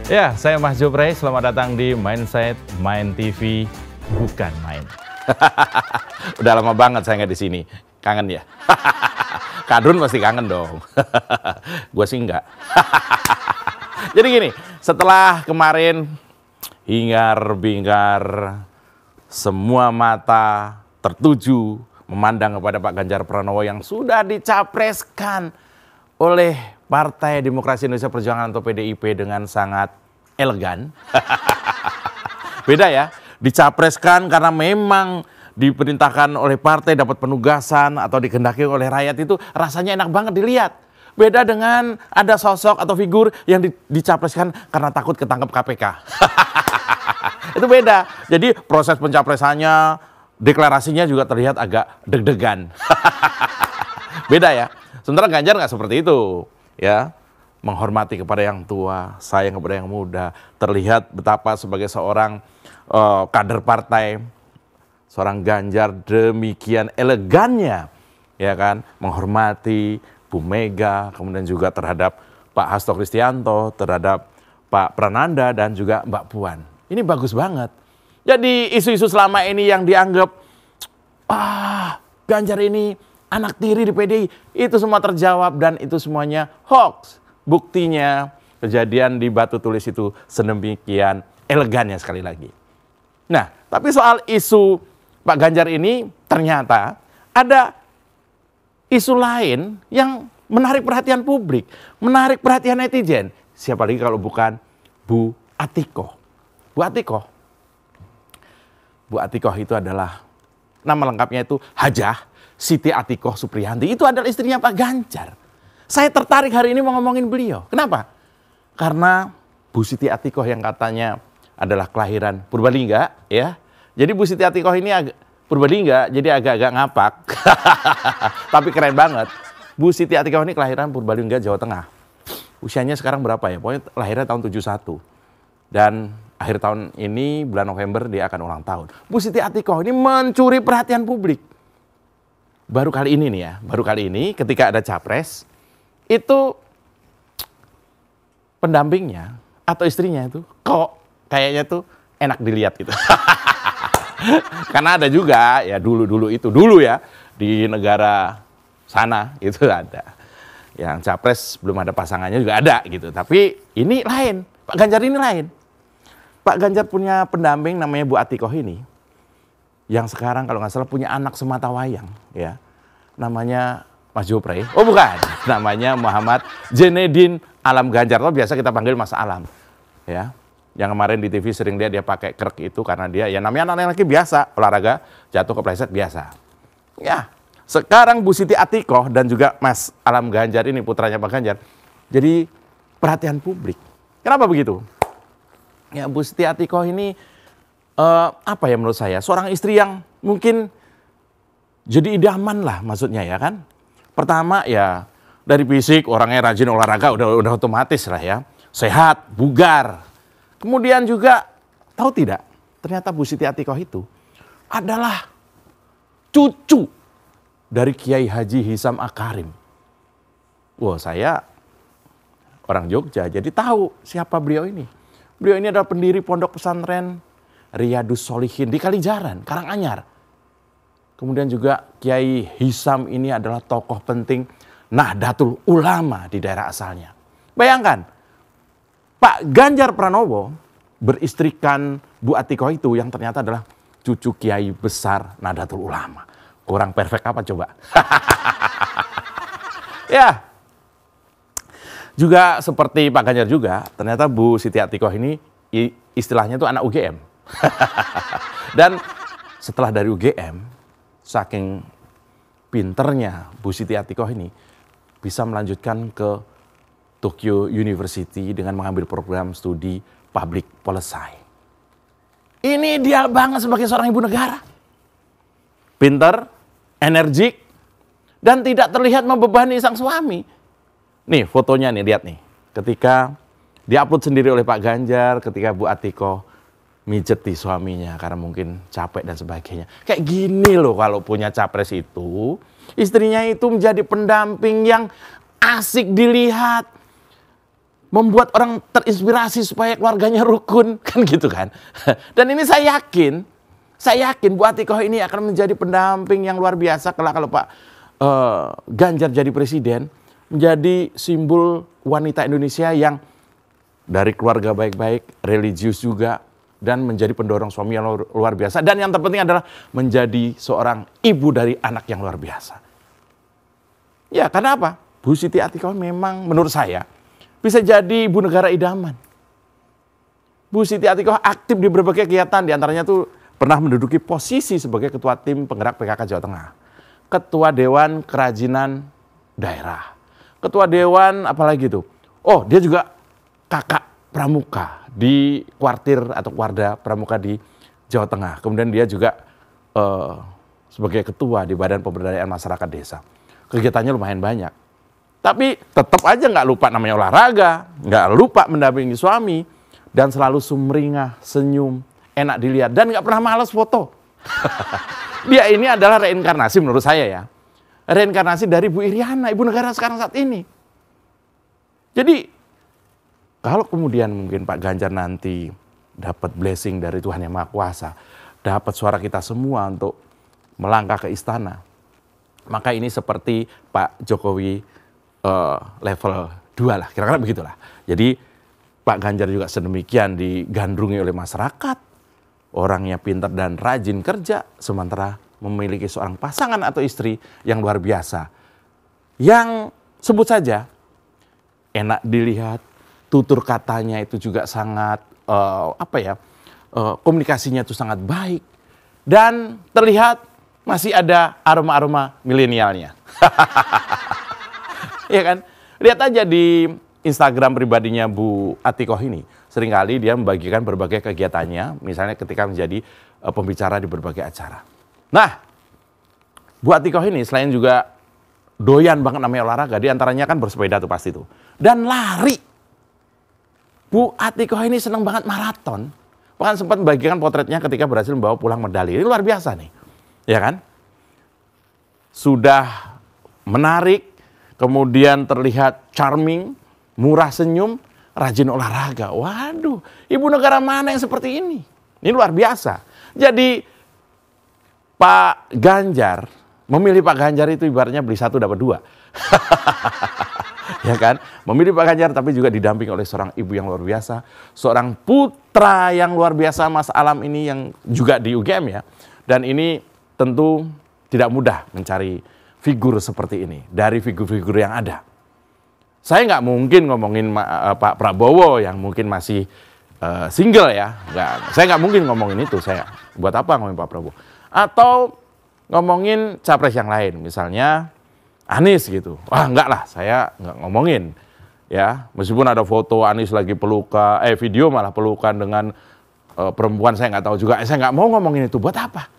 Ya, saya Mas Jopre, selamat datang di Mindset Main TV, bukan main. Udah lama banget saya nggak di sini, kangen ya? Kadrun pasti kangen dong. Gue sih enggak. Jadi gini, setelah kemarin hingar-bingar, semua mata tertuju memandang kepada Pak Ganjar Pranowo yang sudah dicapreskan oleh Partai Demokrasi Indonesia Perjuangan atau PDIP dengan sangat elegan. Beda ya, dicapreskan karena memang diperintahkan oleh partai, dapat penugasan atau dikehendaki oleh rakyat, itu rasanya enak banget dilihat. Beda dengan ada sosok atau figur yang dicapreskan karena takut ketangkep KPK. Itu beda. Jadi proses pencapresannya, deklarasinya juga terlihat agak deg-degan. Beda ya. Sementara Ganjar nggak seperti itu, ya, menghormati kepada yang tua, sayang kepada yang muda. Terlihat betapa sebagai seorang kader partai, seorang Ganjar demikian elegannya, ya kan, menghormati Bu Mega, kemudian juga terhadap Pak Hasto Kristianto, terhadap Pak Prananda dan juga Mbak Puan. Ini bagus banget. Jadi isu-isu selama ini yang dianggap Ganjar ini anak tiri di PDI, itu semua terjawab dan itu semuanya hoax. Buktinya kejadian di Batu Tulis itu sedemikian elegannya sekali lagi. Nah, tapi soal isu Pak Ganjar ini ternyata ada isu lain yang menarik perhatian publik, menarik perhatian netizen. Siapa lagi kalau bukan Bu Atikoh. Bu Atikoh. Bu Atikoh itu adalah, nama lengkapnya itu Hajah Siti Atikoh Supriyanti. Itu adalah istrinya Pak Ganjar. Saya tertarik hari ini mau ngomongin beliau. Kenapa? Karena Bu Siti Atikoh yang katanya adalah kelahiran Purbalingga, ya. Jadi Bu Siti Atikoh ini Purbalingga, jadi agak-agak ngapak. Tapi keren banget. Bu Siti Atikoh ini kelahiran Purbalingga, Jawa Tengah. Usianya sekarang berapa ya? Pokoknya lahirnya tahun 71. Dan akhir tahun ini, bulan November, dia akan ulang tahun. Bu Siti Atikoh ini mencuri perhatian publik. Baru kali ini nih ya, baru kali ini ketika ada capres, itu pendampingnya atau istrinya itu kok kayaknya tuh enak dilihat gitu. Karena ada juga ya dulu ya di negara sana itu ada yang capres belum ada pasangannya juga ada gitu. Tapi ini lain, Pak Ganjar ini lain. Pak Ganjar punya pendamping namanya Bu Atikoh ini, yang sekarang kalau nggak salah punya anak semata wayang, ya, namanya Mas Jopre. Oh bukan, namanya Muhammad Zenedin Alam Ganjar. Oh biasa kita panggil Mas Alam, ya. Yang kemarin di TV sering dia pakai krek itu karena dia ya namanya anak laki biasa, olahraga jatuh kepleset biasa. Ya, sekarang Bu Siti Atikoh dan juga Mas Alam Ganjar ini putranya Pak Ganjar jadi perhatian publik. Kenapa begitu? Ya, Bu Siti Atikoh ini apa ya menurut saya, seorang istri yang mungkin jadi idaman lah maksudnya ya kan. Pertama ya dari fisik orangnya rajin olahraga udah otomatis lah ya. Sehat, bugar. Kemudian juga tahu tidak, ternyata Bu Siti Atikoh itu adalah cucu dari Kiai Haji Hisam Akarim. Wah, saya orang Jogja jadi tahu siapa beliau ini. Beliau ini adalah pendiri pondok pesantren Riyadus Sholihin di Kalijaran, Karanganyar. Kemudian juga Kiai Hisam ini adalah tokoh penting Nahdlatul Ulama di daerah asalnya. Bayangkan, Pak Ganjar Pranowo beristrikan Bu Atikoh itu yang ternyata adalah cucu Kiai besar Nahdlatul Ulama. Kurang perfect apa coba? Ya. Juga seperti Pak Ganjar juga, ternyata Bu Siti Atikoh ini istilahnya itu anak UGM. Dan setelah dari UGM, saking pinternya Bu Siti Atikoh ini bisa melanjutkan ke Tokyo University dengan mengambil program studi Public Policy. Ini dia banget sebagai seorang ibu negara. Pinter, energik, dan tidak terlihat membebani sang suami. Nih fotonya nih, lihat nih. Ketika diupload sendiri oleh Pak Ganjar, ketika Bu Atikoh mijeti suaminya karena mungkin capek dan sebagainya. Kayak gini loh kalau punya capres itu, istrinya itu menjadi pendamping yang asik dilihat. membuat orang terinspirasi supaya keluarganya rukun, kan gitu kan. Dan ini saya yakin Bu Atikoh ini akan menjadi pendamping yang luar biasa kalau Pak Ganjar jadi presiden, menjadi simbol wanita Indonesia yang dari keluarga baik-baik, religius juga, dan menjadi pendorong suami yang luar biasa. Dan yang terpenting adalah menjadi seorang ibu dari anak yang luar biasa. Ya, karena apa? Bu Siti Atikoh memang menurut saya bisa jadi ibu negara idaman. Bu Siti Atikoh aktif di berbagai kegiatan, diantaranya tuh pernah menduduki posisi sebagai ketua tim penggerak PKK Jawa Tengah, ketua Dewan Kerajinan Daerah, ketua Dewan apalagi tuh. Oh, dia juga kakak pramuka di kuartir atau kuarda pramuka di Jawa Tengah. Kemudian dia juga sebagai ketua di Badan Pemberdayaan Masyarakat Desa. Kegiatannya lumayan banyak. Tapi tetap aja nggak lupa namanya olahraga, nggak lupa mendampingi suami, dan selalu sumringah, senyum, enak dilihat, dan nggak pernah malas foto. Dia ini adalah reinkarnasi menurut saya ya. Reinkarnasi dari Bu Iriana, ibu negara sekarang saat ini. Jadi, kalau kemudian mungkin Pak Ganjar nanti dapat blessing dari Tuhan Yang Maha Kuasa, dapat suara kita semua untuk melangkah ke istana, maka ini seperti Pak Jokowi level 2 lah, kira-kira begitulah. Jadi Pak Ganjar juga sedemikian digandrungi oleh masyarakat, orangnya pintar dan rajin kerja, sementara memiliki seorang pasangan atau istri yang luar biasa, yang sebut saja enak dilihat, tutur katanya itu juga sangat komunikasinya itu sangat baik, dan terlihat masih ada aroma-aroma milenialnya. Ya kan? Lihat aja di Instagram pribadinya Bu Atikoh ini. Seringkali dia membagikan berbagai kegiatannya, misalnya ketika menjadi pembicara di berbagai acara. Nah, Bu Atikoh ini selain juga doyan banget namanya olahraga, diantaranya kan bersepeda tuh pasti tuh. Dan lari. Bu Atikoh ini senang banget maraton. Bahkan sempat membagikan potretnya ketika berhasil membawa pulang medali. Ini luar biasa nih. Ya kan? Sudah menarik, kemudian terlihat charming, murah senyum, rajin olahraga. Waduh, ibu negara mana yang seperti ini? Ini luar biasa. Jadi Pak Ganjar, memilih Pak Ganjar itu ibaratnya beli 1 dapat 2. Ya kan? Memilih Pak Ganjar tapi juga didamping oleh seorang ibu yang luar biasa, seorang putra yang luar biasa, Mas Alam ini yang juga di UGM ya. Dan ini tentu tidak mudah mencari figur seperti ini dari figur-figur yang ada. Saya nggak mungkin ngomongin Pak Prabowo yang mungkin masih single ya. Saya nggak mungkin ngomongin itu. Saya buat apa ngomongin Pak Prabowo? Atau ngomongin capres yang lain, misalnya Anies gitu. Wah enggak lah, saya nggak ngomongin. Ya, meskipun ada foto Anies lagi pelukan, video malah pelukan dengan perempuan, saya nggak tahu juga. Saya nggak mau ngomongin itu. Buat apa?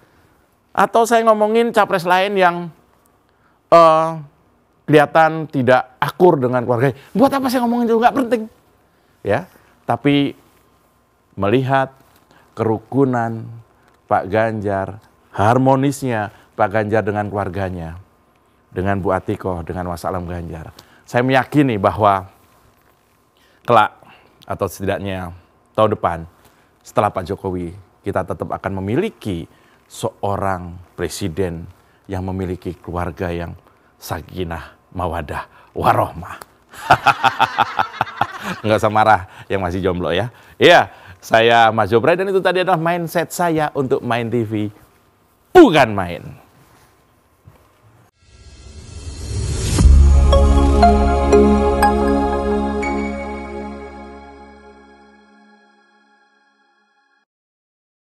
Atau saya ngomongin capres lain yang kelihatan tidak akur dengan keluarganya. Buat apa saya ngomongin itu? Nggak penting. Ya, tapi melihat kerukunan Pak Ganjar, harmonisnya Pak Ganjar dengan keluarganya, dengan Bu Atikoh, dengan Mas Alam Ganjar, saya meyakini bahwa kelak atau setidaknya tahun depan setelah Pak Jokowi, kita tetap akan memiliki seorang presiden yang memiliki keluarga yang sakinah, mawadah, warohmah. Nggak usah marah yang masih jomblo ya. Iya, saya Mas Jobray dan itu tadi adalah mindset saya untuk Main TV. Bukan main.